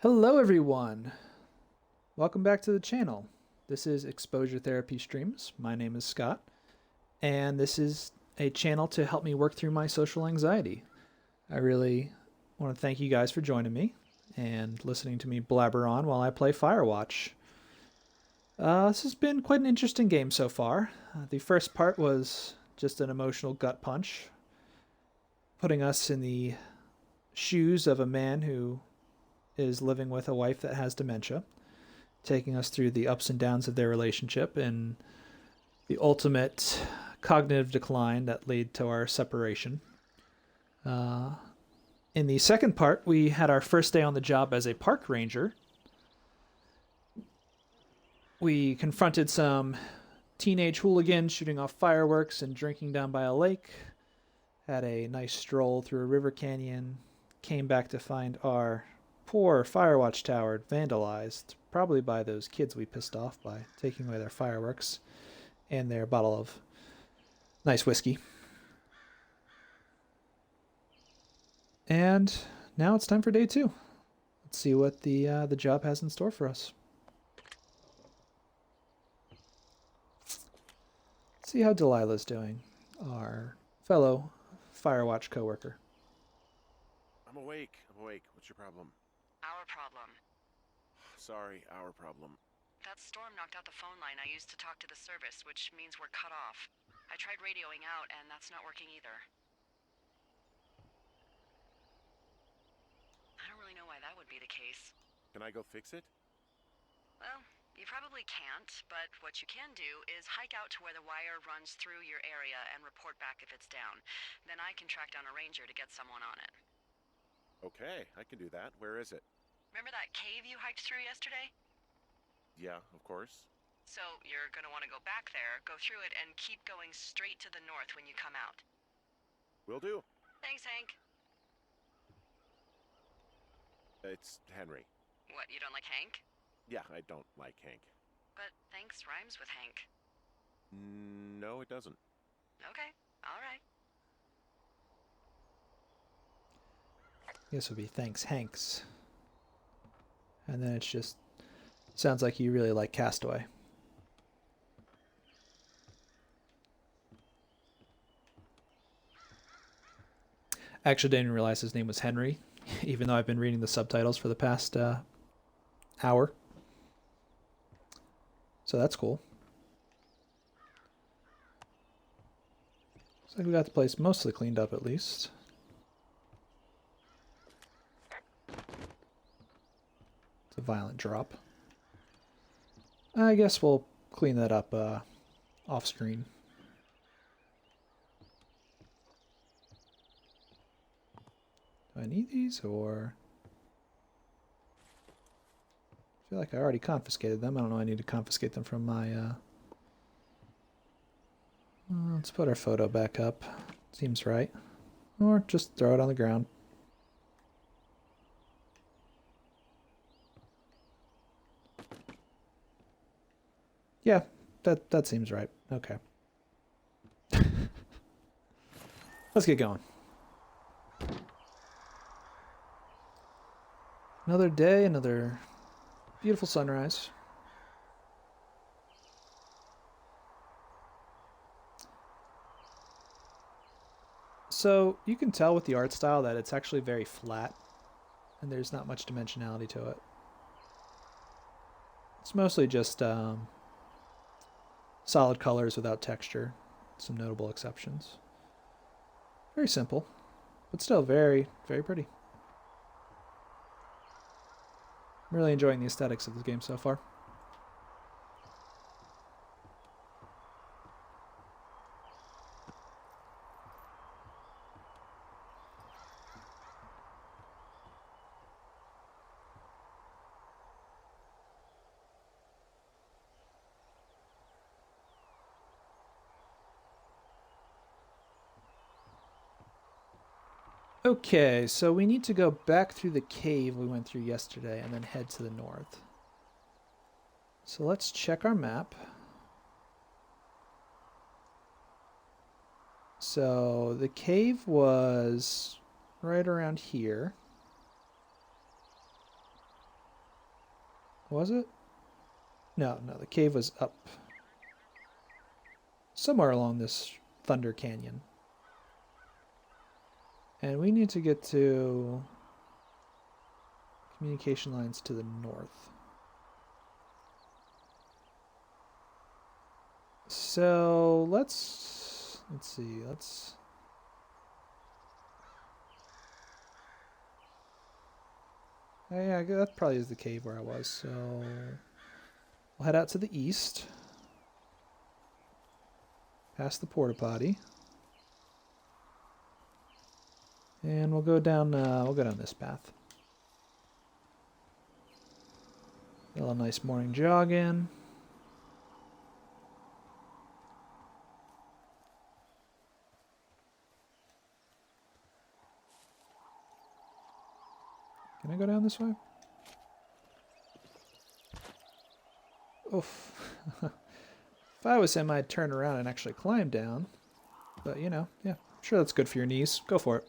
Hello everyone! Welcome back to the channel. This is Exposure Therapy Streams. My name is Scott, and this is a channel to help me work through my social anxiety. I really want to thank you guys for joining me and listening to me blabber on while I play Firewatch. This has been quite an interesting game so far. The first part was just an emotional gut punch, putting us in the shoes of a man who is living with a wife that has dementia, taking us through the ups and downs of their relationship and the ultimate cognitive decline that led to our separation. In the second part, we had our first day on the job as a park ranger. We confronted some teenage hooligans shooting off fireworks and drinking down by a lake, had a nice stroll through a river canyon, came back to find our poor Firewatch tower vandalized, probably by those kids we pissed off by taking away their fireworks and their bottle of nice whiskey. And now it's time for day 2. Let's see what the job has in store for us. Let's see how Delilah's doing, our fellow Firewatch coworker. I'm awake. What's your problem? Our problem. Sorry, our problem. That storm knocked out the phone line I used to talk to the service, which means we're cut off. I tried radioing out, and that's not working either. I don't really know why that would be the case. Can I go fix it? Well, you probably can't, but what you can do is hike out to where the wire runs through your area and report back if it's down. Then I can track down a ranger to get someone on it. Okay, I can do that. Where is it? Remember that cave you hiked through yesterday? Yeah, of course. So you're gonna want to go back there, go through it, and keep going straight to the north when you come out. Will do. Thanks, Hank. It's Henry. What, you don't like Hank? Yeah, I don't like Hank. But thanks rhymes with Hank. No, it doesn't. Okay, alright. This would be thanks, Hanks. And then it's just sounds like you really like Castaway. Actually, didn't realize his name was Henry, even though I've been reading the subtitles for the past hour. So that's cool. Looks like we got the place mostly cleaned up at least. It's a violent drop. I guess we'll clean that up off screen. Do I need these, or... I feel like I already confiscated them. I don't know, I need to confiscate them from my... Let's put our photo back up. Seems right. Or just throw it on the ground. Yeah, that seems right. Okay. Let's get going. Another day, another beautiful sunrise. So you can tell with the art style that it's actually very flat, and there's not much dimensionality to it. It's mostly just solid colors without texture. Some notable exceptions. Very simple, but still very, very pretty. I'm really enjoying the aesthetics of this game so far. Okay, so we need to go back through the cave we went through yesterday and then head to the north. So let's check our map. So the cave was right around here. Was it? No, the cave was up. Somewhere along this Thunder Canyon. And we need to get to communication lines to the north. So let's see, oh yeah, that probably is the cave where I was, so we'll head out to the east. Past the porta potty. And we'll go down this path. Got a nice morning jog in. Can I go down this way? Oof. If I was him, I'd turn around and actually climb down. But, you know, yeah, I'm sure that's good for your knees. Go for it.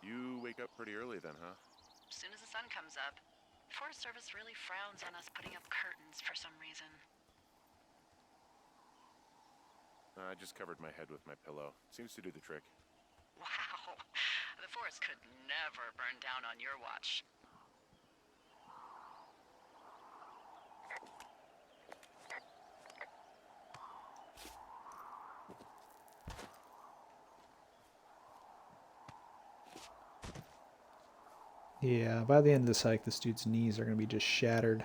You wake up pretty early then, huh? As soon as the sun comes up. Forest Service really frowns on us putting up curtains for some reason. I just covered my head with my pillow. Seems to do the trick. Wow. The forest could never burn down on your watch. Yeah, by the end of this hike, this dude's knees are going to be just shattered.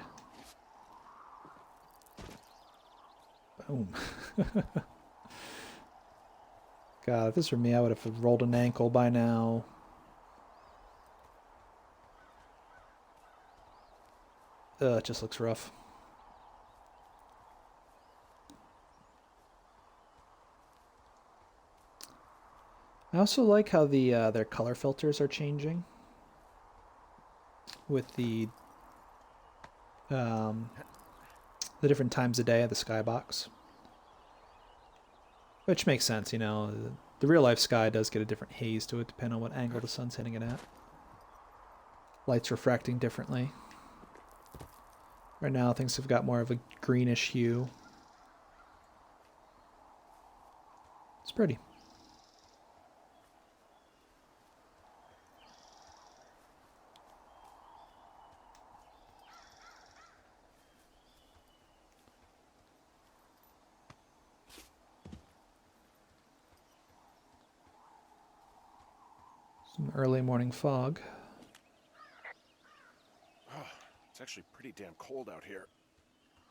Boom. God, if this were me, I would have rolled an ankle by now. It just looks rough. I also like how their color filters are changing with the different times of day of the skybox. Which makes sense, you know. The real life sky does get a different haze to it depending on what angle the sun's hitting it at. Light's refracting differently. Right now things have got more of a greenish hue. It's pretty. Some early morning fog. Oh, it's actually pretty damn cold out here.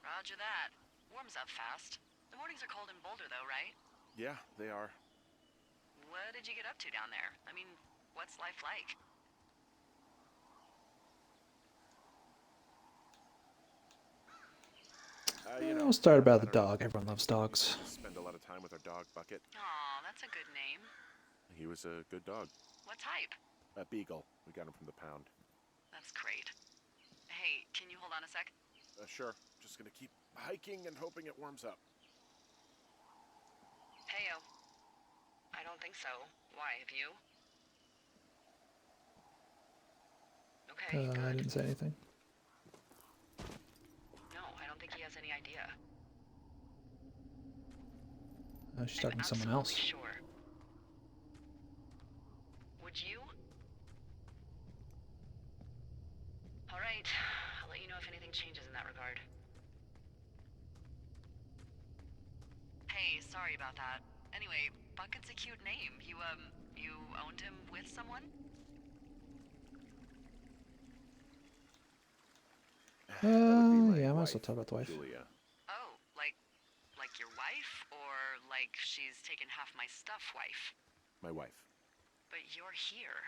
Roger that. Warms up fast. The mornings are cold in Boulder though, right? Yeah, they are. What did you get up to down there? I mean, what's life like? We'll start about the dog. Everyone loves dogs. Spend a lot of time with our dog, Bucket. Aw, that's a good name. He was a good dog. What type? A beagle. We got him from the pound. That's great. Hey, can you hold on a sec? Sure. Just gonna keep hiking and hoping it warms up. Heyo. I don't think so. Why, have you? Okay, I good. didn't say anything. No, I don't think he has any idea. She's talking to someone I'm else. absolutely sure. Would you? All right. I'll let you know if anything changes in that regard. Hey, sorry about that. Anyway, Bucket's a cute name. You owned him with someone? Yeah, I might as well talk about the wife. Julia. Oh, like your wife? Or like she's taken half my stuff wife? My wife. But you're here.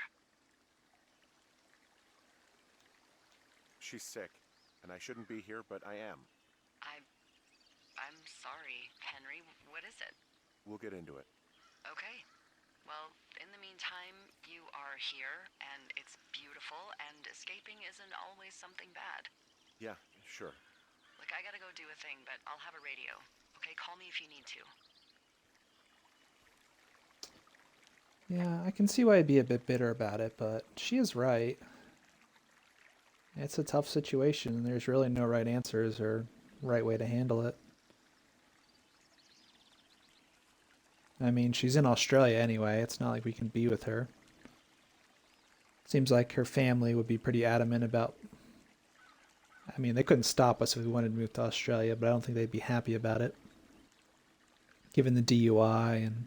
She's sick, and I shouldn't be here, but I am. I'm sorry, Henry. What is it? We'll get into it. Okay. Well, in the meantime, you are here, and it's beautiful, and escaping isn't always something bad. Yeah, sure. Look, I gotta go do a thing, but I'll have a radio. Okay, call me if you need to. Yeah, I can see why I'd be a bit bitter about it, but she is right. It's a tough situation, and there's really no right answers or right way to handle it. I mean, she's in Australia anyway. It's not like we can be with her. Seems like her family would be pretty adamant about... I mean, they couldn't stop us if we wanted to move to Australia, but I don't think they'd be happy about it. Given the DUI and...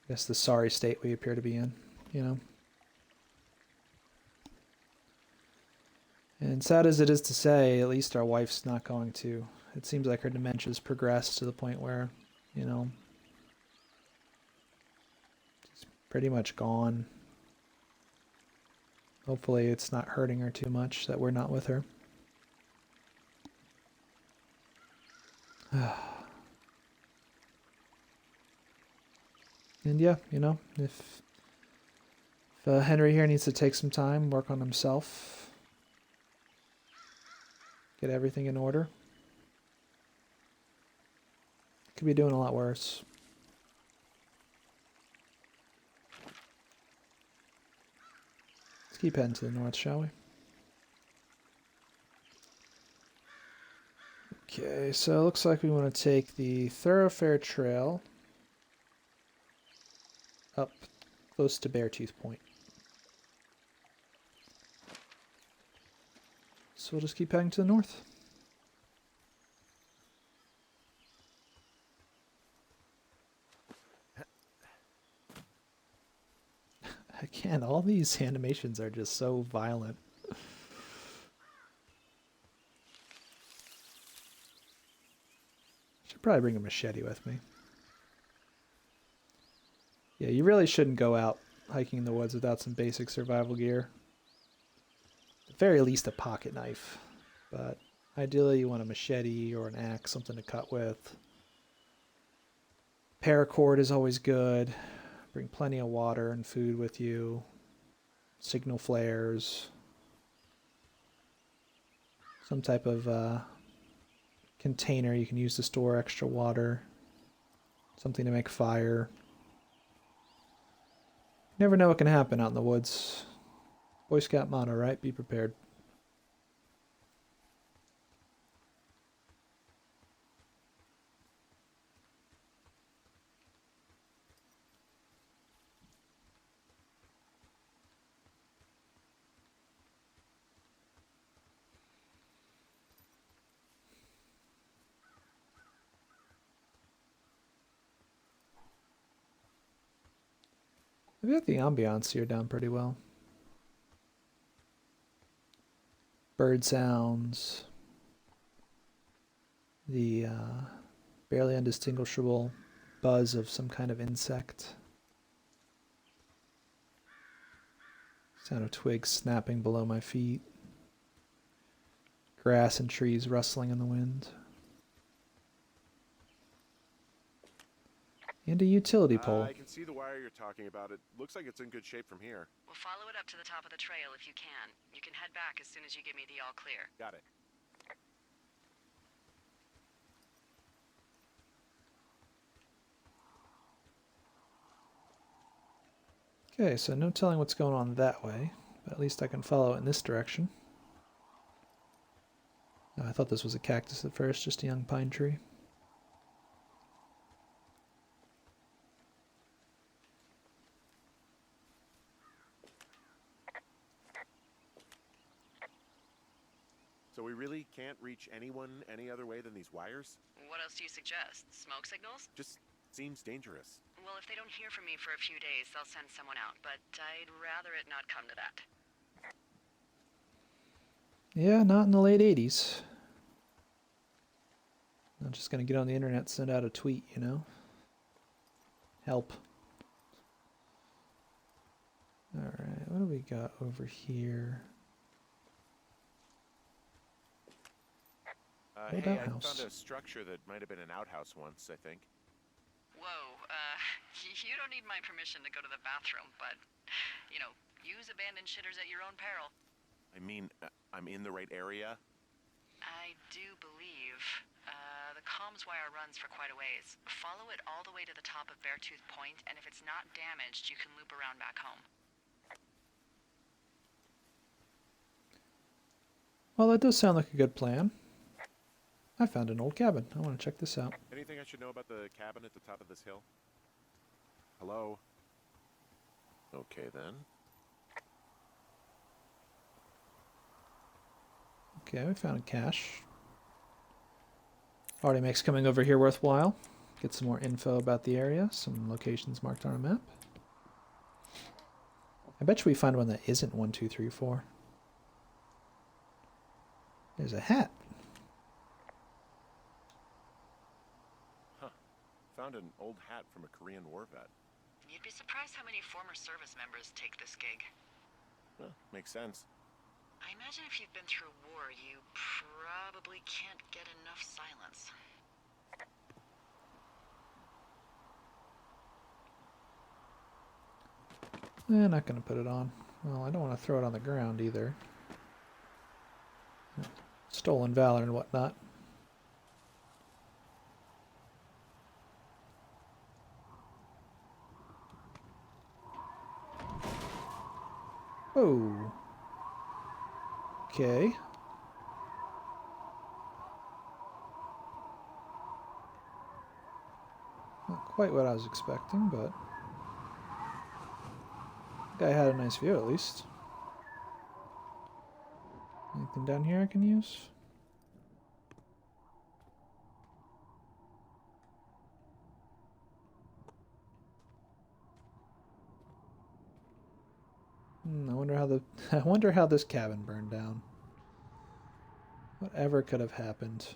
I guess the sorry state we appear to be in, you know? And sad as it is to say, at least our wife's not going to. It seems like her dementia's progressed to the point where, you know, she's pretty much gone. Hopefully it's not hurting her too much that we're not with her. And yeah, you know, if Henry here needs to take some time, work on himself, get everything in order, could be doing a lot worse. Let's keep heading to the north, shall we? Okay, so it looks like we want to take the thoroughfare trail up close to Beartooth Point. So we'll just keep heading to the north. Again, all these animations are just so violent. Should probably bring a machete with me. Yeah, you really shouldn't go out hiking in the woods without some basic survival gear. At the very least, a pocket knife. But ideally, you want a machete or an axe, something to cut with. Paracord is always good. Bring plenty of water and food with you. Signal flares. Some type of container you can use to store extra water. Something to make fire. You never know what can happen out in the woods. Boy Scout motto, right? Be prepared. I've got the ambiance here down pretty well. Bird sounds. The barely undistinguishable buzz of some kind of insect. Sound of twigs snapping below my feet. Grass and trees rustling in the wind. And a utility pole. I can see the wire you're talking about. It looks like it's in good shape from here. We'll follow it up to the top of the trail if you can. You can head back as soon as you give me the all clear. Got it. Okay, so no telling what's going on that way, but at least I can follow it in this direction. I thought this was a cactus at first, just a young pine tree. So we really can't reach anyone any other way than these wires? What else do you suggest? Smoke signals? Just seems dangerous. Well, if they don't hear from me for a few days, they'll send someone out, but I'd rather it not come to that. Yeah, not in the late 80s. I'm just gonna get on the internet, send out a tweet, you know? Help. Alright, what do we got over here? Old Hey, I outhouse. found a structure that might have been an outhouse once, I think. Whoa, you don't need my permission to go to the bathroom, but, you know, use abandoned shitters at your own peril. I mean, I'm in the right area. I do believe. The the comms wire runs for quite a ways. Follow it all the way to the top of Beartooth Point, and if it's not damaged, you can loop around back home. Well, that does sound like a good plan. I found an old cabin. I want to check this out. Anything I should know about the cabin at the top of this hill? Hello? Okay, then. Okay, we found a cache. Already makes coming over here worthwhile. Get some more info about the area, some locations marked on a map. I bet you we find one that isn't 1, 2, 3, 4. There's a hat. Huh. Found an old hat from a Korean War vet. You'd be surprised how many former service members take this gig. Huh, makes sense. I imagine if you've been through war, you probably can't get enough silence. Not going to put it on. Well, I don't want to throw it on the ground either. Stolen valor and whatnot. Oh. Okay. Not quite what I was expecting, but guy had a nice view at least. Anything down here I can use? I wonder how this cabin burned down. Whatever could have happened.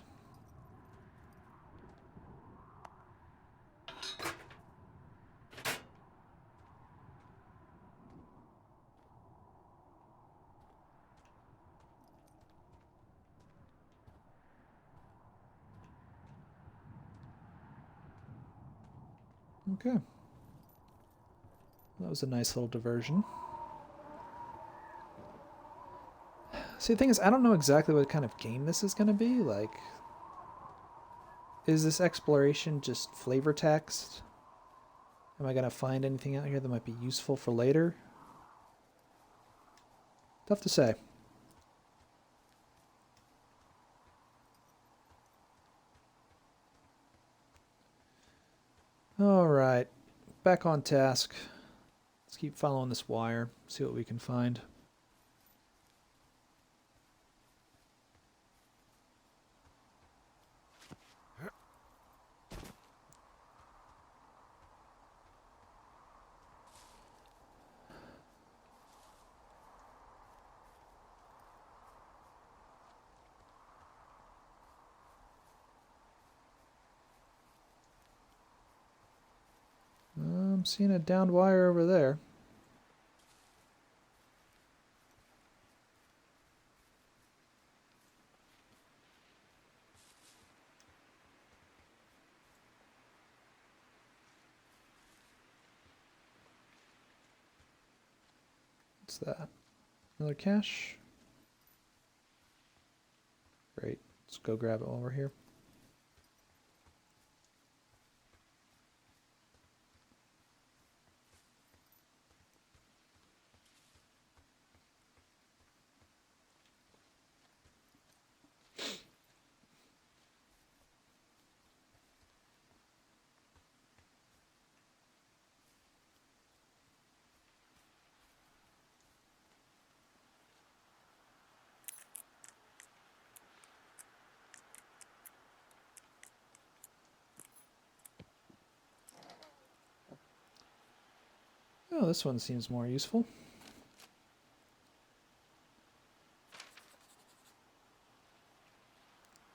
Okay. That was a nice little diversion. See, the thing is, I don't know exactly what kind of game this is going to be. Like, is this exploration just flavor text? Am I going to find anything out here that might be useful for later? Tough to say. Alright, back on task. Let's keep following this wire, see what we can find. I'm seeing a downed wire over there. What's that? Another cache? Great. Let's go grab it while we're here. Oh, this one seems more useful.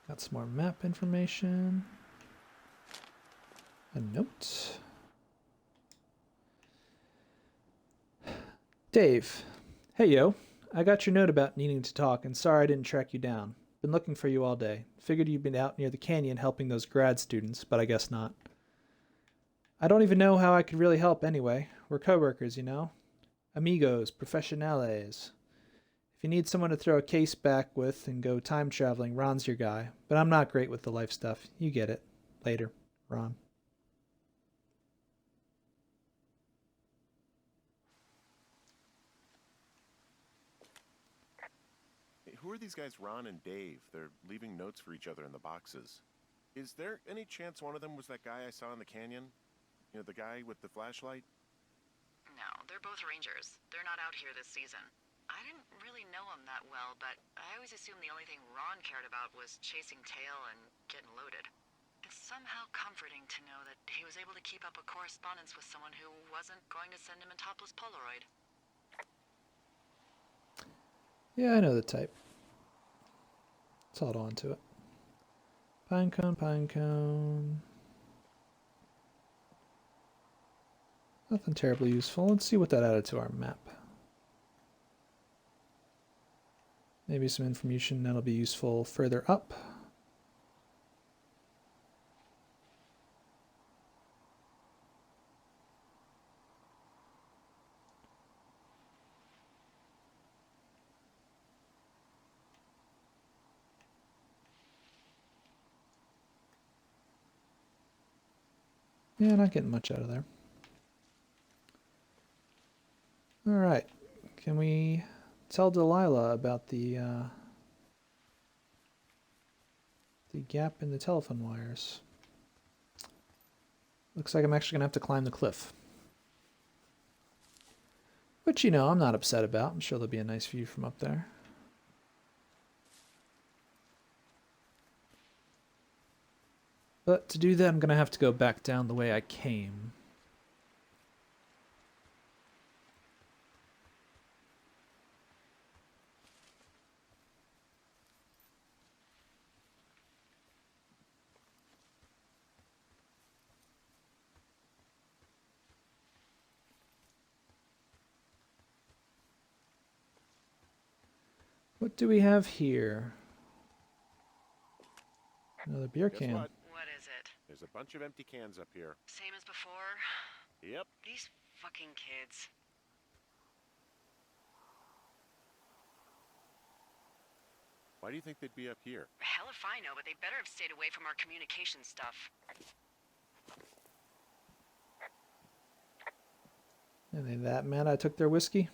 Got some more map information. A note. Dave. Hey, yo. I got your note about needing to talk, and sorry I didn't track you down. Been looking for you all day. Figured you'd been out near the canyon helping those grad students, but I guess not. I don't even know how I could really help anyway. We're coworkers, you know? Amigos, professionales. If you need someone to throw a case back with and go time traveling, Ron's your guy. But I'm not great with the life stuff. You get it. Later, Ron. Hey, who are these guys, Ron and Dave? They're leaving notes for each other in the boxes. Is there any chance one of them was that guy I saw in the canyon? You know, the guy with the flashlight? No, they're both rangers. They're not out here this season. I didn't really know him that well, but I always assumed the only thing Ron cared about was chasing tail and getting loaded. It's somehow comforting to know that he was able to keep up a correspondence with someone who wasn't going to send him a topless Polaroid. Yeah, I know the type. Let's hold on to it. Pinecone, pinecone. Nothing terribly useful. Let's see what that added to our map. Maybe some information that'll be useful further up. Yeah, not getting much out of there. All right. Can we tell Delilah about the gap in the telephone wires? Looks like I'm actually gonna have to climb the cliff. Which, you know, I'm not upset about. I'm sure there'll be a nice view from up there. But to do that, I'm gonna have to go back down the way I came. What do we have here? Another beer Guess can. what? What is it? There's a bunch of empty cans up here. Same as before? Yep. These fucking kids. Why do you think they'd be up here? Hell if I know, but they better have stayed away from our communication stuff. Are they that mad I took their whiskey?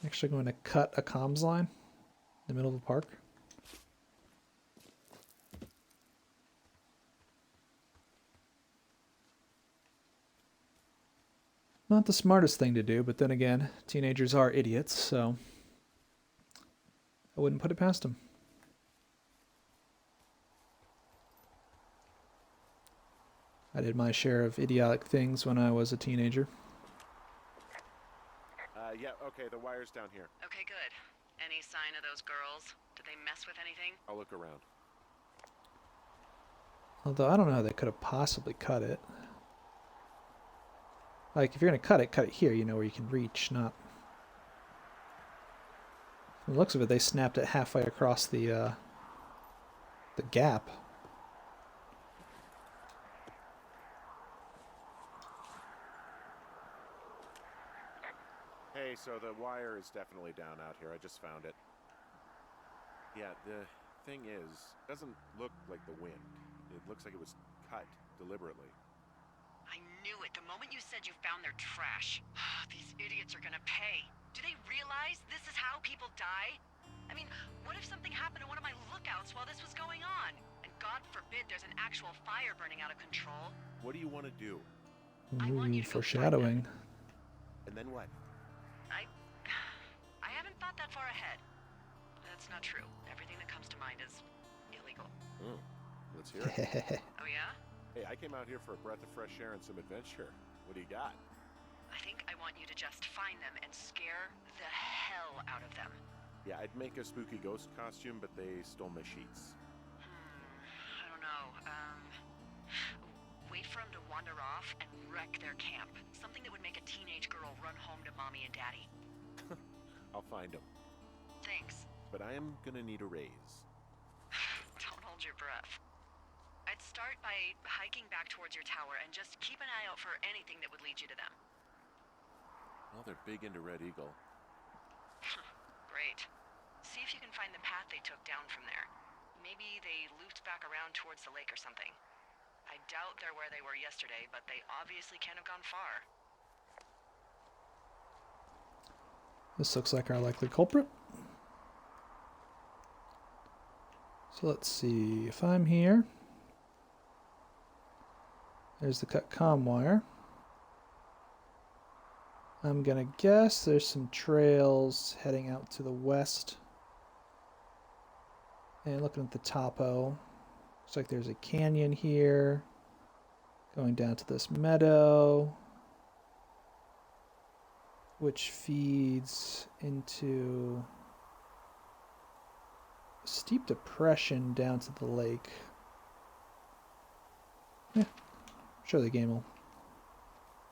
Actually going to cut a comms line in the middle of the park. Not the smartest thing to do, but then again, teenagers are idiots, so I wouldn't put it past them. I did my share of idiotic things when I was a teenager. Yeah, okay, the wire's down here. Okay, good. Any sign of those girls? Did they mess with anything? I'll look around. Although I don't know how they could have possibly cut it. Like, if you're going to cut it here, you know, where you can reach, not... From the looks of it, they snapped it halfway across the gap. Hey, so the wire is definitely down out here. I just found it. Yeah, the thing is, it doesn't look like the wind. It looks like it was cut deliberately. I knew it the moment you said you found their trash. These idiots are gonna pay. Do they realize this is how people die? I mean, what if something happened to one of my lookouts while this was going on? And God forbid there's an actual fire burning out of control. What do you want to do? I want you to go find Foreshadowing. And then what? I haven't thought that far ahead. That's not true. Everything that comes to mind is illegal. Oh, let's hear it. Oh yeah? Hey, I came out here for a breath of fresh air and some adventure. What do you got? I think I want you to just find them and scare the hell out of them. Yeah, I'd make a spooky ghost costume, but they stole my sheets. I don't know. Wait for them to wander off and wreck their camp. Something that would make a teenage girl run home to mommy and daddy. I'll find them. Thanks. But I am gonna need a raise. Don't hold your breath. I'd start by hiking back towards your tower and just keep an eye out for anything that would lead you to them. Well, they're big into Red Eagle. Great. See if you can find the path they took down from there. Maybe they looped back around towards the lake or something. I doubt they're where they were yesterday, but they obviously can't have gone far. This looks like our likely culprit. So let's see, if I'm here, there's the cut comm wire. I'm gonna guess there's some trails heading out to the west. And looking at the topo, looks like there's a canyon here, going down to this meadow, which feeds into a steep depression down to the lake. Yeah, I'm sure the game will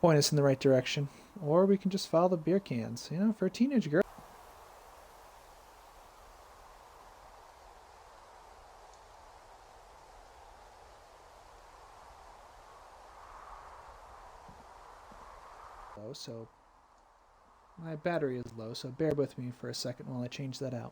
point us in the right direction. Or we can just follow the beer cans. You know, for a teenage girl. So my battery is low, so bear with me for a second while I change that out.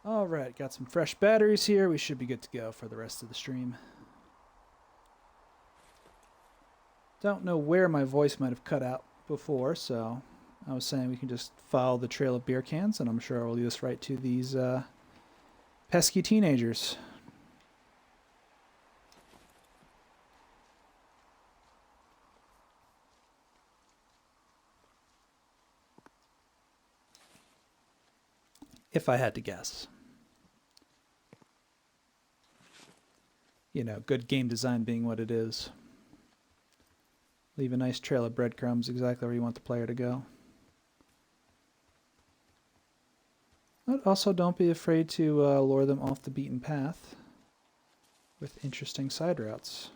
Alright, got some fresh batteries here. We should be good to go for the rest of the stream. Don't know where my voice might have cut out before, so I was saying we can just follow the trail of beer cans, and I'm sure we'll lead us right to these pesky teenagers. If I had to guess. You know, good game design being what it is. Leave a nice trail of breadcrumbs exactly where you want the player to go. But also don't be afraid to lure them off the beaten path with interesting side routes.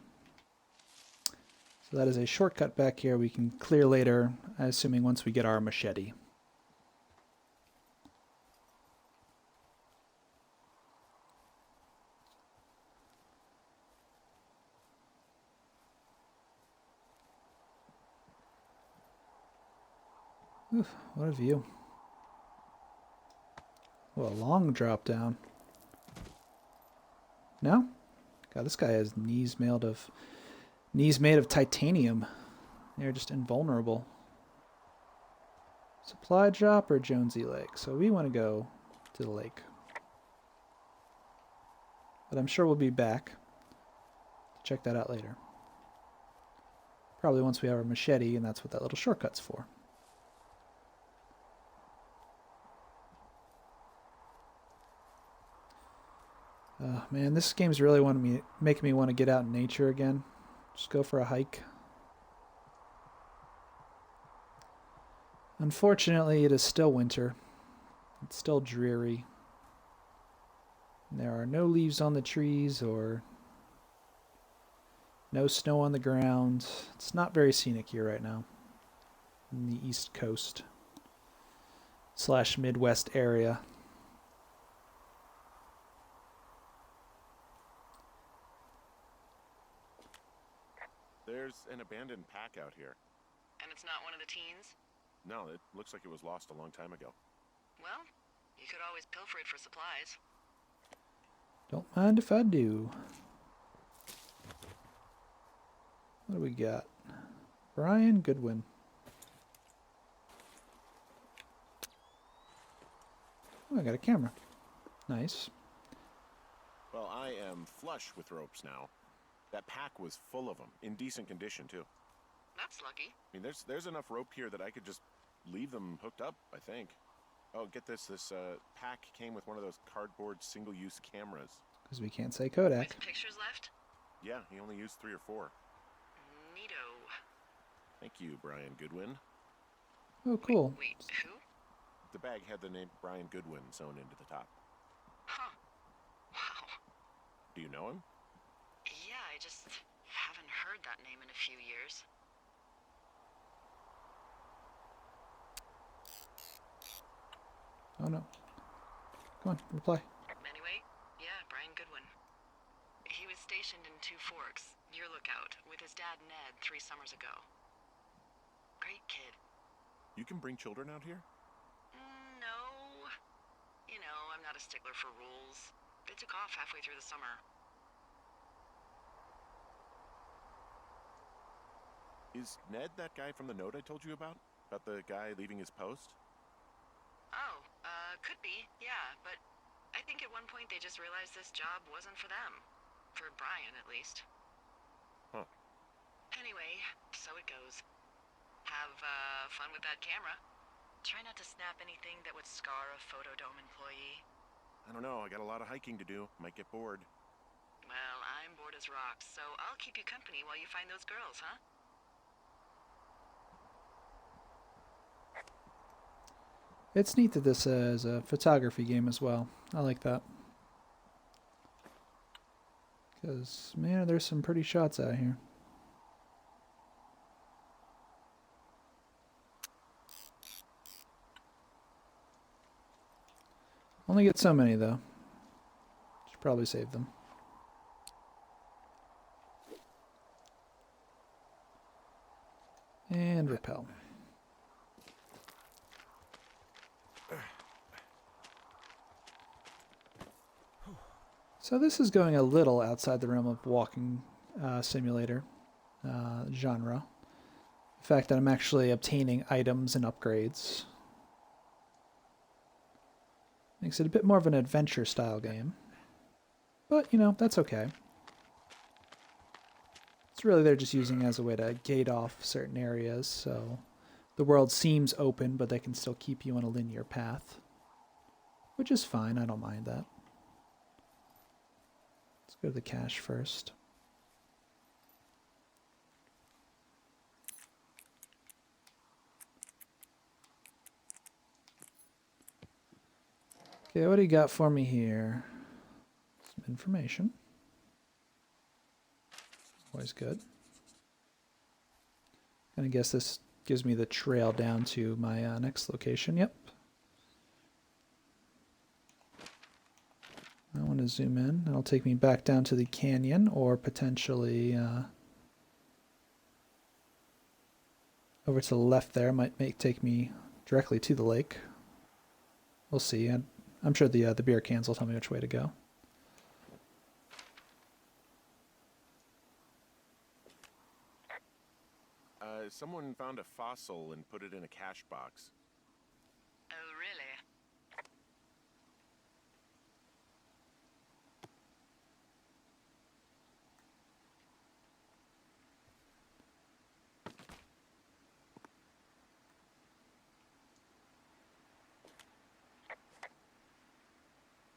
So that is a shortcut back here we can clear later, assuming once we get our machete. Oof, what a view. Well, a long drop down. No? God, this guy has knees made of Knees made of titanium. They're just invulnerable. Supply drop or Jonesy Lake? So we want to go to the lake. But I'm sure we'll be back to check that out later. Probably once we have our machete, and that's what that little shortcut's for. Man, this game's really making me want to get out in nature again. Just go for a hike. Unfortunately, it is still winter. It's still dreary. There are no leaves on the trees or no snow on the ground. It's not very scenic here right now in the East Coast / Midwest area. There's an abandoned pack out here. And it's not one of the teens? No, it looks like it was lost a long time ago. Well, you could always pilfer it for supplies. Don't mind if I do. What do we got? Brian Goodwin. Oh, I got a camera. Nice. Well, I am flush with ropes now. That pack was full of them, in decent condition too. That's lucky. I mean, there's enough rope here that I could just leave them hooked up, I think. Oh, get this. This pack came with one of those cardboard single-use cameras. Because we can't say Kodak. With pictures left? Yeah, he only used 3 or 4. Neato. Thank you, Brian Goodwin. Oh, cool. Wait, who? The bag had the name Brian Goodwin sewn into the top. Huh. Wow. Do you know him? Yeah, I just haven't heard that name in a few years. Oh, no. Come on, reply. Anyway, yeah, Brian Goodwin. He was stationed in Two Forks, your lookout, with his dad Ned 3 summers ago. Great kid. You can bring children out here? No. You know, I'm not a stickler for rules. They took off halfway through the summer. Is Ned that guy from the note I told you about? About the guy leaving his post? Oh, could be, yeah, but I think at one point they just realized this job wasn't for them. For Brian, at least. Huh. Anyway, so it goes. Have, fun with that camera. Try not to snap anything that would scar a Photodome employee. I don't know, I got a lot of hiking to do. Might get bored. Well, I'm bored as rocks, so I'll keep you company while you find those girls, huh? It's neat that this is a photography game as well. I like that. Because, man, there's some pretty shots out here. Only get so many, though. Should probably save them. And repel. So this is going a little outside the realm of walking simulator genre. The fact that I'm actually obtaining items and upgrades makes it a bit more of an adventure style game. But, you know, that's okay. It's really they're just using it as a way to gate off certain areas, so the world seems open, but they can still keep you on a linear path. Which is fine, I don't mind that. Let's go to the cache first. Okay, what do you got for me here? Some information. Always good. And I guess this gives me the trail down to my next location. Yep. I want to zoom in. That'll take me back down to the canyon, or potentially over to the left there. Might take me directly to the lake. We'll see. I'm sure the beer cans will tell me which way to go. Someone found a fossil and put it in a cache box. Oh, really?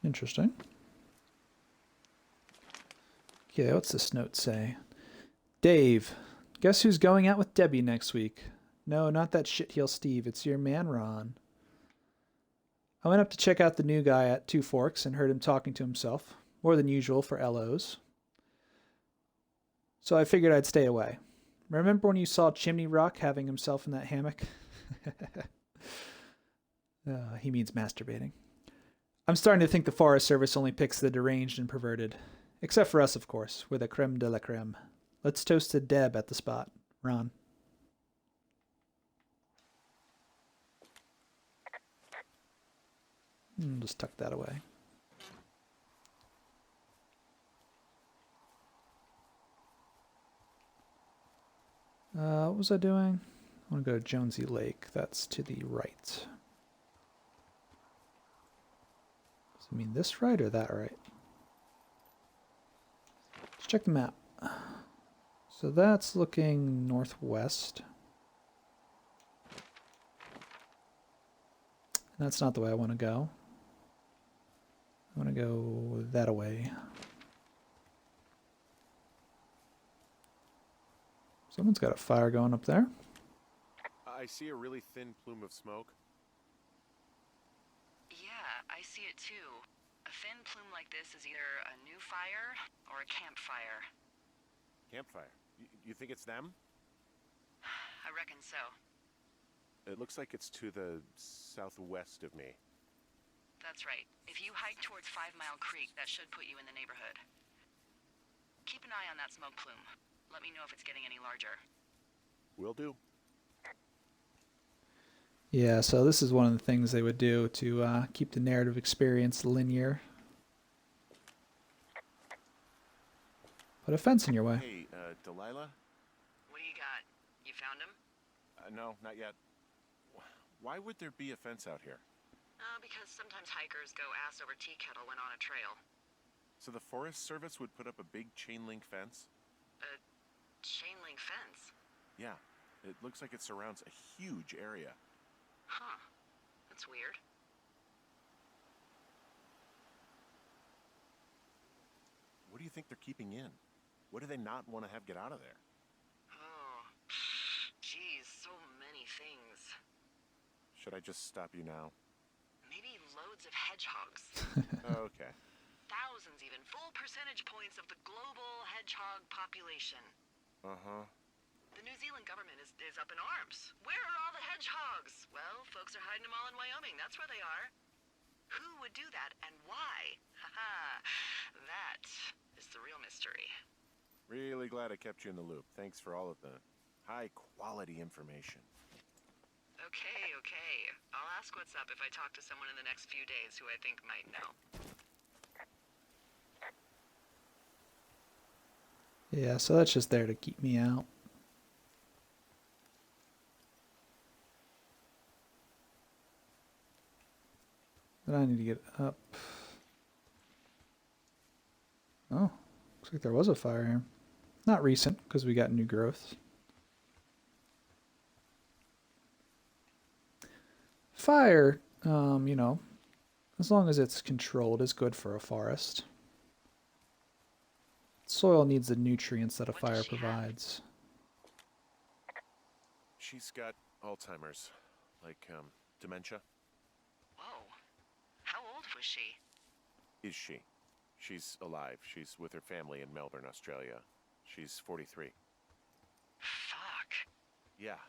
Interesting. Okay, what's this note say? Dave, guess who's going out with Debbie next week? No, not that shitheel Steve. It's your man, Ron. I went up to check out the new guy at Two Forks and heard him talking to himself, more than usual for LOs. So I figured I'd stay away. Remember when you saw Chimney Rock having himself in that hammock? He means masturbating. I'm starting to think the Forest Service only picks the deranged and perverted. Except for us, of course. We're the creme de la creme. Let's toast to Deb at the spot. Ron. Just tuck that away. What was I doing? I want to go to Jonesy Lake. That's to the right. Does it mean this right or that right? Let's check the map. So that's looking northwest. And that's not the way I want to go. I want to go that way. Someone's got a fire going up there. I see a really thin plume of smoke. Yeah, I see it too. A thin plume like this is either a new fire or a campfire. Campfire. You think it's them? I reckon so. It looks like it's to the southwest of me. That's right. If you hike towards 5 Mile Creek, that should put you in the neighborhood. Keep an eye on that smoke plume. Let me know if it's getting any larger. Will do. Yeah, so this is one of the things they would do to keep the narrative experience linear. Put a fence in your way. Hey, Delilah? What do you got? You found him? No, not yet. Why would there be a fence out here? Because sometimes hikers go ass over tea kettle when on a trail. So the Forest Service would put up a big chain link fence? A chain link fence? Yeah. It looks like it surrounds a huge area. Huh. That's weird. What do you think they're keeping in? What do they not want to have get out of there? Oh, geez, so many things. Should I just stop you now? Maybe loads of hedgehogs. Okay. Thousands even. Full percentage points of the global hedgehog population. Uh-huh. The New Zealand government is up in arms. Where are all the hedgehogs? Well, folks are hiding them all in Wyoming. That's where they are. Who would do that and why? Haha. That is the real mystery. Really glad I kept you in the loop. Thanks for all of the high-quality information. Okay. I'll ask what's up if I talk to someone in the next few days who I think might know. Yeah, so that's just there to keep me out. Then I need to get up. Oh, looks like there was a fire here. Not recent, because we got new growth. Fire, you know, as long as it's controlled, is good for a forest. Soil needs the nutrients that a What does fire she have? provides. She's got Alzheimer's, like, dementia. Whoa. How old was she? Is she? She's alive. She's with her family in Melbourne, Australia. She's 43. Fuck. Yeah.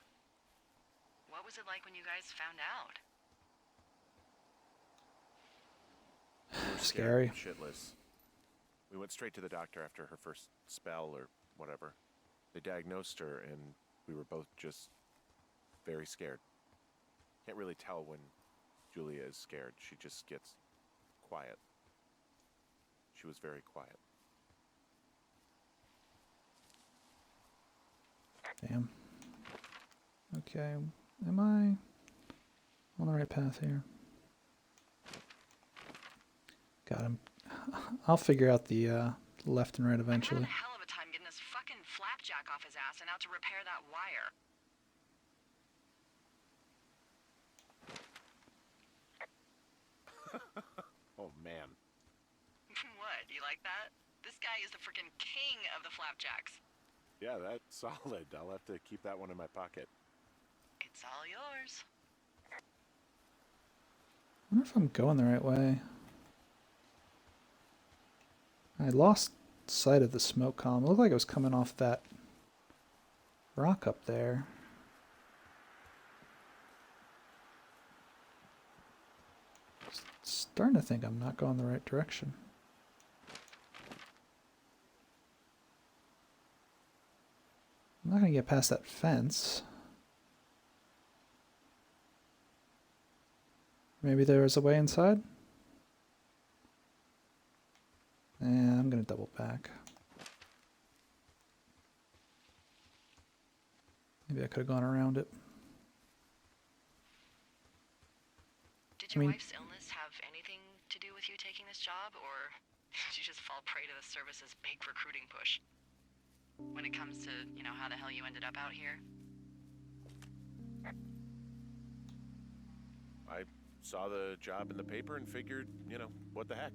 What was it like when you guys found out? We were Scary. scared shitless. We went straight to the doctor after her first spell or whatever. They diagnosed her, and we were both just very scared. Can't really tell when Julia is scared. She just gets quiet. She was very quiet. Damn. Okay, am I on the right path here? God, I'll figure out the left and right I'm having eventually. a hell of a time getting this fucking flapjack off his ass and out to repair that wire. Oh, man. What, you like that? This guy is the freaking king of the flapjacks. Yeah, that's solid. I'll have to keep that one in my pocket. It's all yours. I wonder if I'm going the right way. I lost sight of the smoke column. It looked like it was coming off that rock up there. Starting to think I'm not going the right direction. I'm not going to get past that fence. Maybe there was a way inside? Yeah, I'm going to double back. Maybe I could have gone around it. Did your wife's illness have anything to do with you taking this job, or did you just fall prey to the service's big recruiting push? When it comes to, you know, how the hell you ended up out here? I saw the job in the paper and figured, you know, what the heck?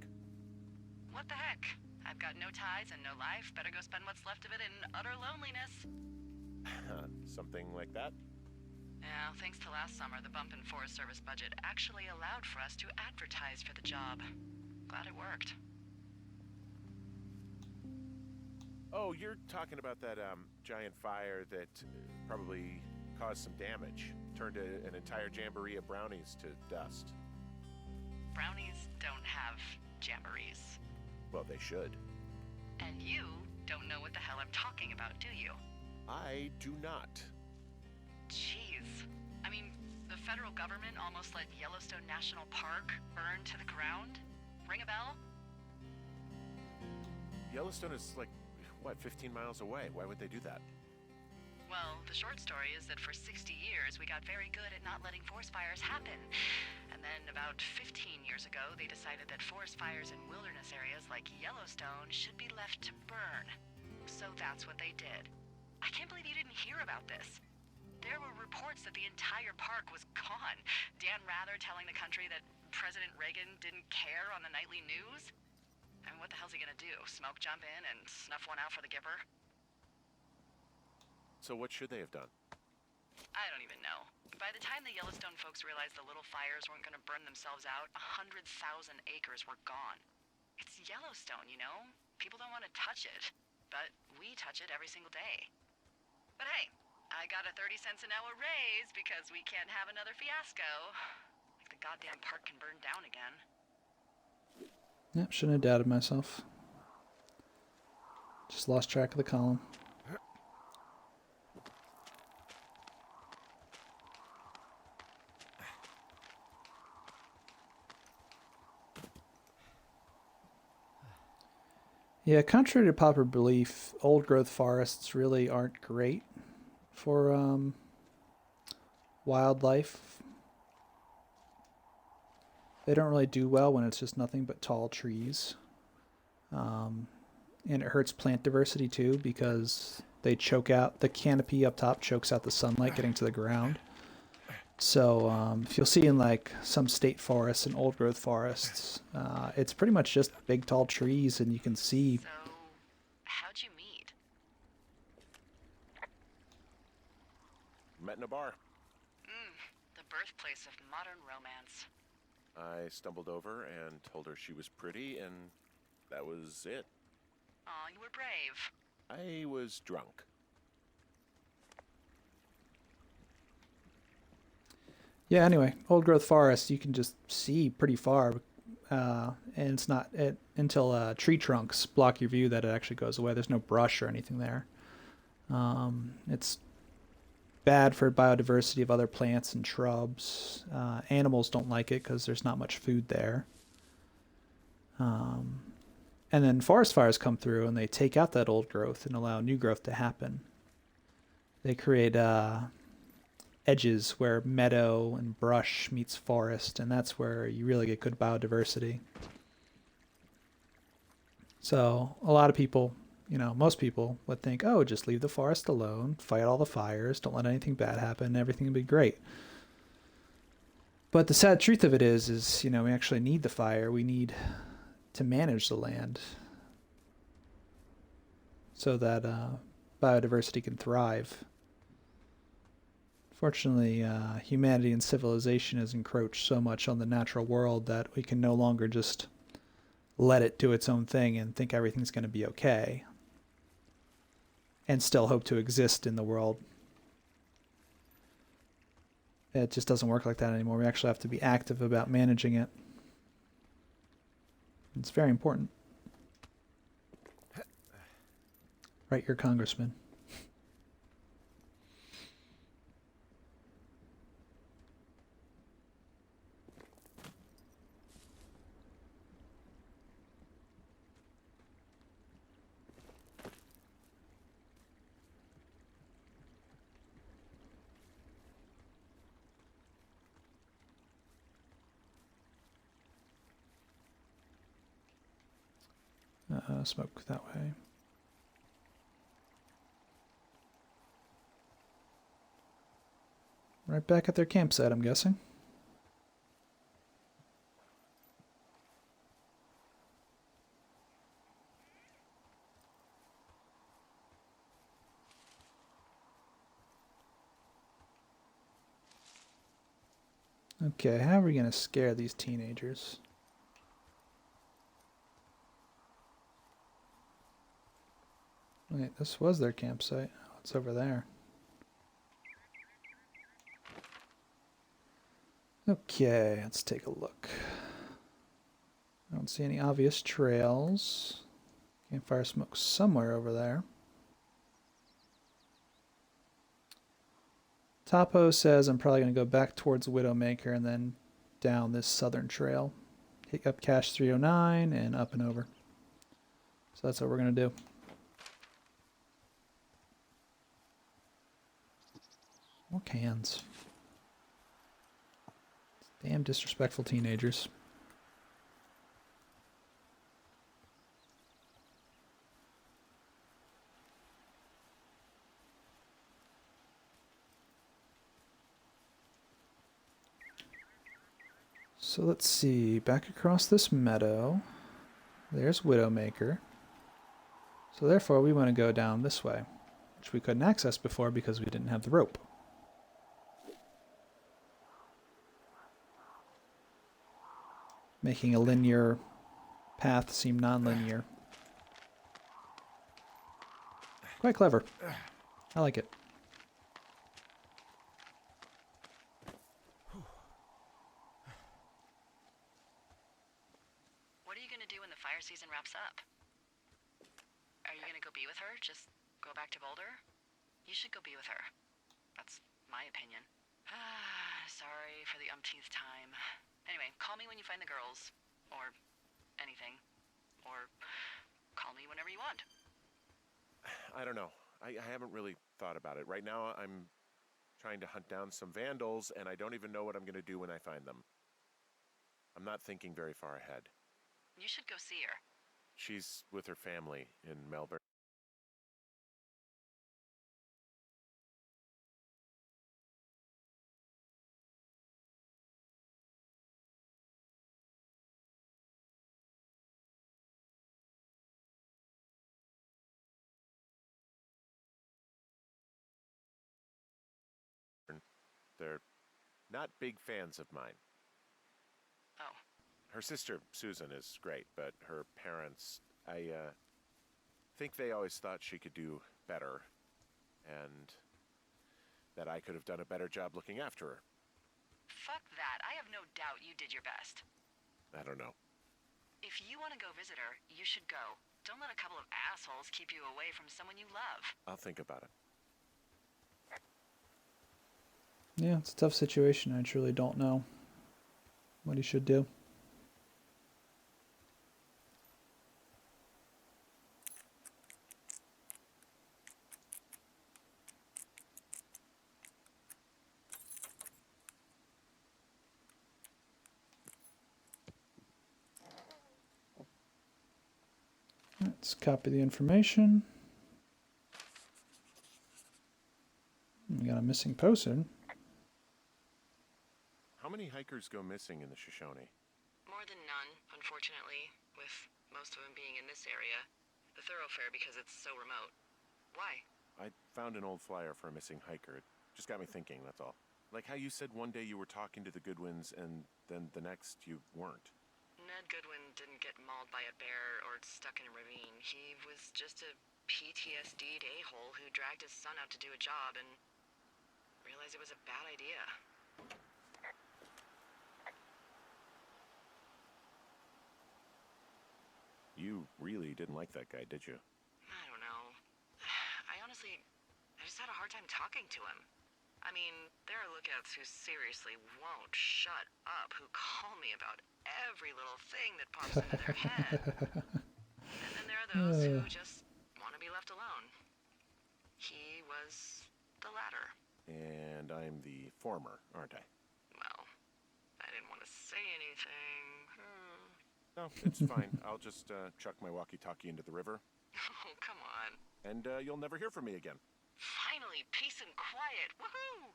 What the heck? I've got no ties and no life. Better go spend what's left of it in utter loneliness. Something like that? Yeah, thanks to last summer, the bump in Forest Service budget actually allowed for us to advertise for the job. Glad it worked. Oh, you're talking about that giant fire that probably caused some damage. Turned an entire jamboree of brownies to dust. Brownies don't have jamborees. Well, they should. And you don't know what the hell I'm talking about, do you? I do not. Jeez. I mean, the federal government almost let Yellowstone National Park burn to the ground? Ring a bell? Yellowstone is like, what, 15 miles away? Why would they do that? Well, the short story is that for 60 years, we got very good at not letting forest fires happen. And then about 15 years ago, they decided that forest fires in wilderness areas like Yellowstone should be left to burn. So that's what they did. I can't believe you didn't hear about this. There were reports that the entire park was gone. Dan Rather telling the country that President Reagan didn't care on the nightly news. And what the hell's he gonna do? Smoke jump in and snuff one out for the giver? So what should they have done? I don't even know. By the time the Yellowstone folks realized the little fires weren't gonna burn themselves out, 100,000 acres were gone. It's Yellowstone, you know? People don't want to touch it. But we touch it every single day. But hey, I got a 30 cents an hour raise because we can't have another fiasco. Like the goddamn park can burn down again. Yep, shouldn't have doubted myself. Just lost track of the column. Yeah, contrary to popular belief, old-growth forests really aren't great for wildlife. They don't really do well when it's just nothing but tall trees. And it hurts plant diversity too because they choke out, the canopy up top chokes out the sunlight getting to the ground. So if you'll see in like some state forests and old growth forests, it's pretty much just big tall trees, and you can see. So, how'd you meet? Met in a bar. The birthplace of modern romance. I stumbled over and told her she was pretty, and that was it. Aw, you were brave. I was drunk. Yeah, anyway, old growth forest, you can just see pretty far, and it's not until tree trunks block your view that it actually goes away. There's no brush or anything there. It's bad for biodiversity of other plants and shrubs. Animals don't like it because there's not much food there. And then forest fires come through and they take out that old growth and allow new growth to happen. They create edges where meadow and brush meets forest, and that's where you really get good biodiversity. So a lot of people, most people would think, oh, just leave the forest alone, fight all the fires, don't let anything bad happen, everything will be great. But the sad truth of it is, we actually need the fire. We need to manage the land so that biodiversity can thrive. Fortunately, humanity and civilization has encroached so much on the natural world that we can no longer just let it do its own thing and think everything's going to be okay and still hope to exist in the world. It just doesn't work like that anymore. We actually have to be active about managing it. It's very important. Write your congressman. Smoke that way. Right back at their campsite, I'm guessing. Okay, how are we going to scare these teenagers? Wait, this was their campsite. Oh, it's over there. Okay, let's take a look. I don't see any obvious trails. Campfire smoke somewhere over there. Topo says I'm probably going to go back towards Widowmaker and then down this southern trail. Hit up Cache 309 and up and over. So that's what we're going to do. More cans. Damn disrespectful teenagers. So let's see, back across this meadow, there's Widowmaker. So therefore we want to go down this way, which we couldn't access before because we didn't have the rope. Making a linear path seem non-linear. Quite clever. I like it. What are you gonna do when the fire season wraps up? Are you gonna go be with her? Just go back to Boulder? You should go be with her. That's my opinion. Sorry for the umpteenth time. Anyway, call me when you find the girls. Or anything. Or call me whenever you want. I don't know. I haven't really thought about it. Right now, I'm trying to hunt down some vandals, and I don't even know what I'm going to do when I find them. I'm not thinking very far ahead. You should go see her. She's with her family in Melbourne. They're not big fans of mine. Oh. Her sister, Susan, is great, but her parents, I think they always thought she could do better, and that I could have done a better job looking after her. Fuck that. I have no doubt you did your best. I don't know. If you want to go visit her, you should go. Don't let a couple of assholes keep you away from someone you love. I'll think about it. Yeah, it's a tough situation. I truly don't know what he should do. Let's copy the information. We got a missing person. How many hikers go missing in the Shoshone? More than none, unfortunately, with most of them being in this area. The thoroughfare because it's so remote. Why? I found an old flyer for a missing hiker. It just got me thinking, that's all. Like how you said one day you were talking to the Goodwins and then the next you weren't. Ned Goodwin didn't get mauled by a bear or stuck in a ravine. He was just a PTSD'd a-hole who dragged his son out to do a job and realized it was a bad idea. You really didn't like that guy, did you? I don't know. I just had a hard time talking to him. I mean, there are lookouts who seriously won't shut up, who call me about every little thing that pops into their head. And then there are those who just want to be left alone. He was the latter. And I'm the former, aren't I? Well, I didn't want to say anything. No, it's fine. I'll just chuck my walkie-talkie into the river. Oh, come on. And you'll never hear from me again. Finally, peace and quiet. Woohoo!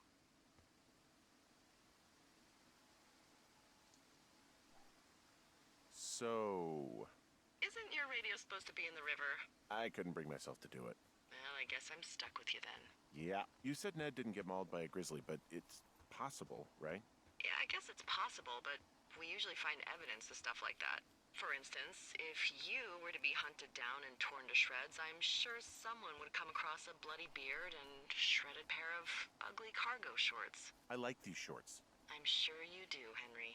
So... Isn't your radio supposed to be in the river? I couldn't bring myself to do it. Well, I guess I'm stuck with you then. Yeah. You said Ned didn't get mauled by a grizzly, but it's possible, right? Yeah, I guess it's possible, but we usually find evidence of stuff like that. For instance, if you were to be hunted down and torn to shreds, I'm sure someone would come across a bloody beard and shredded pair of ugly cargo shorts. I like these shorts. I'm sure you do, Henry.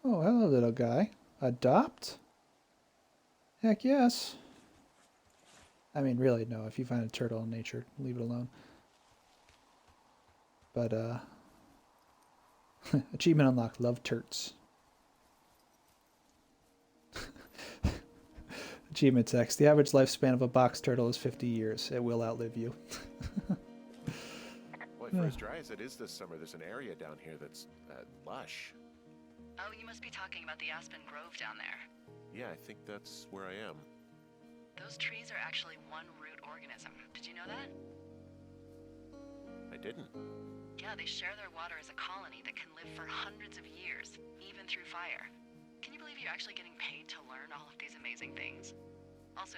Oh, hello, little guy. Adopt? Heck yes. I mean, really, no. If you find a turtle in nature, leave it alone. But, achievement unlocked. Love turts. Achievement text. The average lifespan of a box turtle is 50 years. It will outlive you. Boy, for as dry as it is this summer, there's an area down here that's lush. Oh, you must be talking about the Aspen Grove down there. Yeah, I think that's where I am. Those trees are actually one root organism. Did you know that? I didn't. Yeah, they share their water as a colony that can live for hundreds of years, even through fire. Can you believe you're actually getting paid to learn all of these amazing things? Also,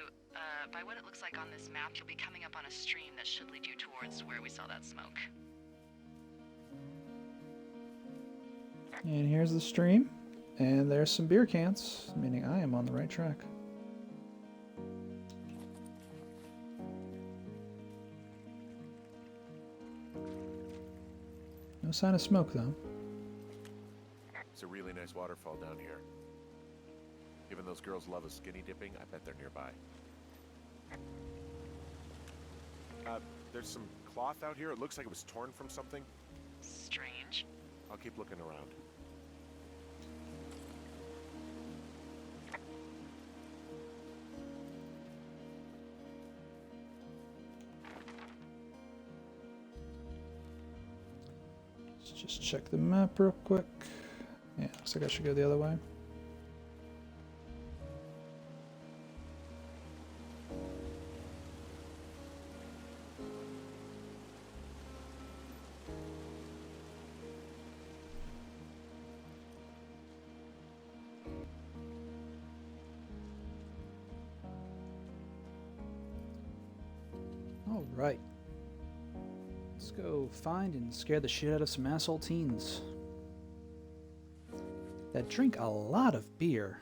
by what it looks like on this map, you'll be coming up on a stream that should lead you towards where we saw that smoke. And here's the stream. And there's some beer cans, meaning I am on the right track. No sign of smoke, though. It's a really nice waterfall down here. Given those girls love a skinny dipping, I bet they're nearby. There's some cloth out here. It looks like it was torn from something. Strange. I'll keep looking around. Let's just check the map real quick. Yeah, looks like I should go the other way. All right. Let's go find and scare the shit out of some asshole teens that drink a lot of beer.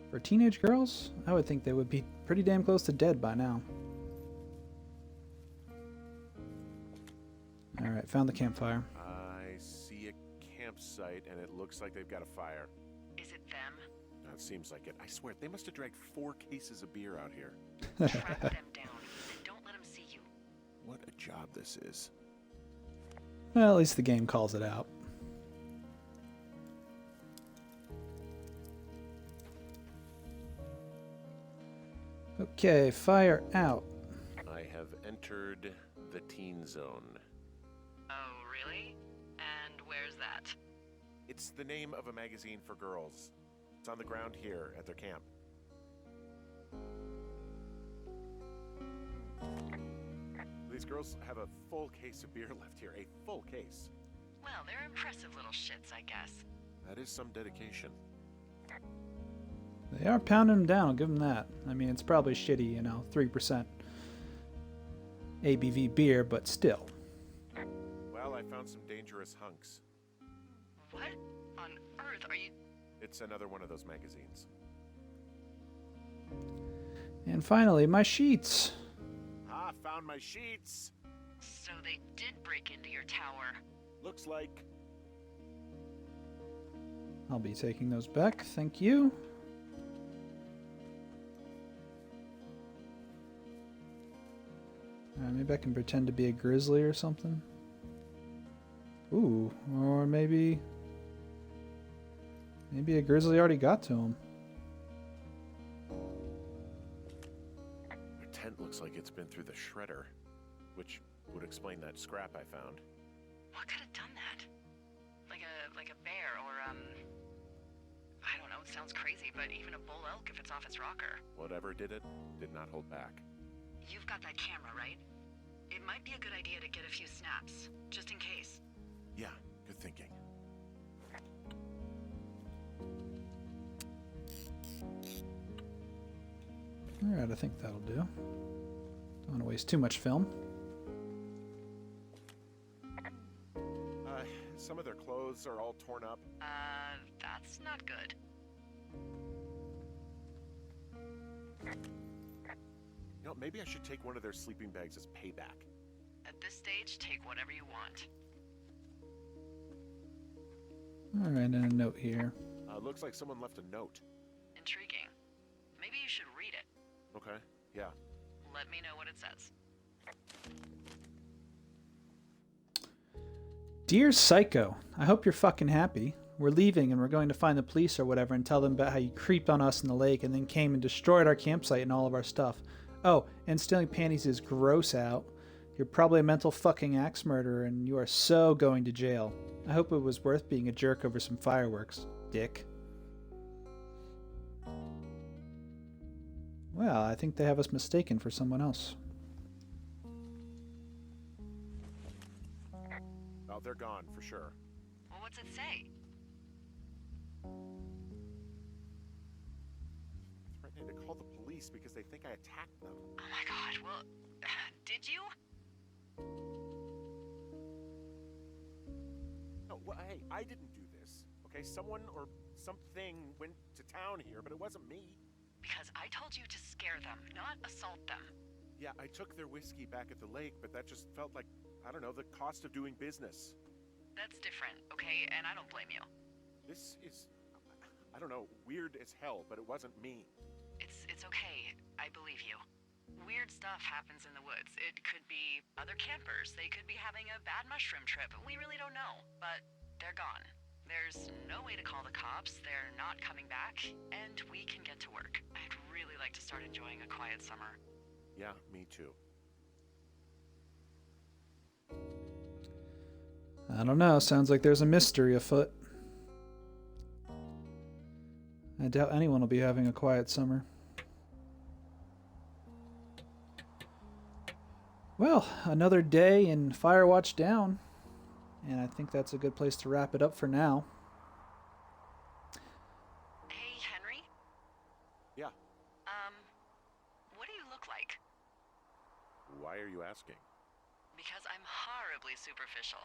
For teenage girls, I would think they would be pretty damn close to dead by now. Alright, found the campfire. I see a campsite, and it looks like they've got a fire. Is it them? That seems like it. I swear, they must have dragged 4 cases of beer out here. Track them down and don't let them see you. What a job this is. Well, at least the game calls it out. Okay, fire out. I have entered the teen zone. Oh, really? And where's that? It's the name of a magazine for girls. It's on the ground here at their camp. These girls have a full case of beer left here. A full case. Well, they're impressive little shits, I guess. That is some dedication. They are pounding them down, I'll give them that. I mean, it's probably shitty, 3% ABV beer, but still. Well, I found some dangerous hunks. What on earth are you... It's another one of those magazines. And finally, my sheets. Ah, found my sheets! So they did break into your tower. Looks like... I'll be taking those back, thank you. Maybe I can pretend to be a grizzly or something. Ooh, or maybe a grizzly already got to him. Their tent looks like it's been through the shredder, which would explain that scrap I found. What could have done that? Like a bear or, I don't know, it sounds crazy, but even a bull elk if it's off its rocker. Whatever did it, did not hold back. You've got that camera, right? It might be a good idea to get a few snaps, just in case. Yeah, good thinking. Alright, I think that'll do. Don't want to waste too much film. Some of their clothes are all torn up. That's not good. You know, maybe I should take one of their sleeping bags as payback. At this stage, take whatever you want. Alright, and a note here. Looks like someone left a note. Intriguing. Maybe you should read it. Okay, yeah. Let me know what it says. Dear Psycho, I hope you're fucking happy. We're leaving and we're going to find the police or whatever and tell them about how you creeped on us in the lake and then came and destroyed our campsite and all of our stuff. Oh, and stealing panties is gross out. You're probably a mental fucking axe murderer and you are so going to jail. I hope it was worth being a jerk over some fireworks, dick. Well, I think they have us mistaken for someone else. Oh, they're gone, for sure. Well, what's it say? Threatening to call the police because they think I attacked them. Oh my god, well, did you? No, well, hey, I didn't do this. Okay, someone or something went to town here, but it wasn't me. Because I told you to scare them, not assault them. Yeah, I took their whiskey back at the lake, but that just felt like, I don't know, the cost of doing business. That's different, okay? And I don't blame you. This is, I don't know, weird as hell, but it wasn't me. It's okay. I believe you. Weird stuff happens in the woods. It could be other campers. They could be having a bad mushroom trip. We really don't know, but they're gone. There's no way to call the cops. They're not coming back, and we can get to work. I'd really like to start enjoying a quiet summer. Yeah, me too. I don't know. Sounds like there's a mystery afoot. I doubt anyone will be having a quiet summer. Well, another day in Firewatch down. And I think that's a good place to wrap it up for now. Hey, Henry? Yeah. What do you look like? Why are you asking? Because I'm horribly superficial.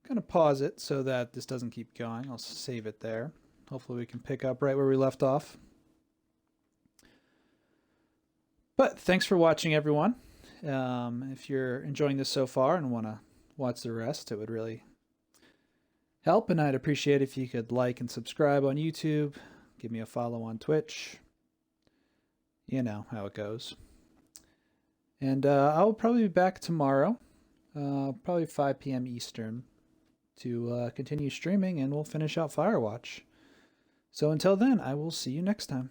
I'm going to pause it so that this doesn't keep going. I'll save it there. Hopefully we can pick up right where we left off. But thanks for watching, everyone. If you're enjoying this so far and want to watch the rest, it would really help. And I'd appreciate if you could like and subscribe on YouTube. Give me a follow on Twitch. You know how it goes. And I'll probably be back tomorrow, probably 5 p.m. Eastern, to continue streaming, and we'll finish out Firewatch. So until then, I will see you next time.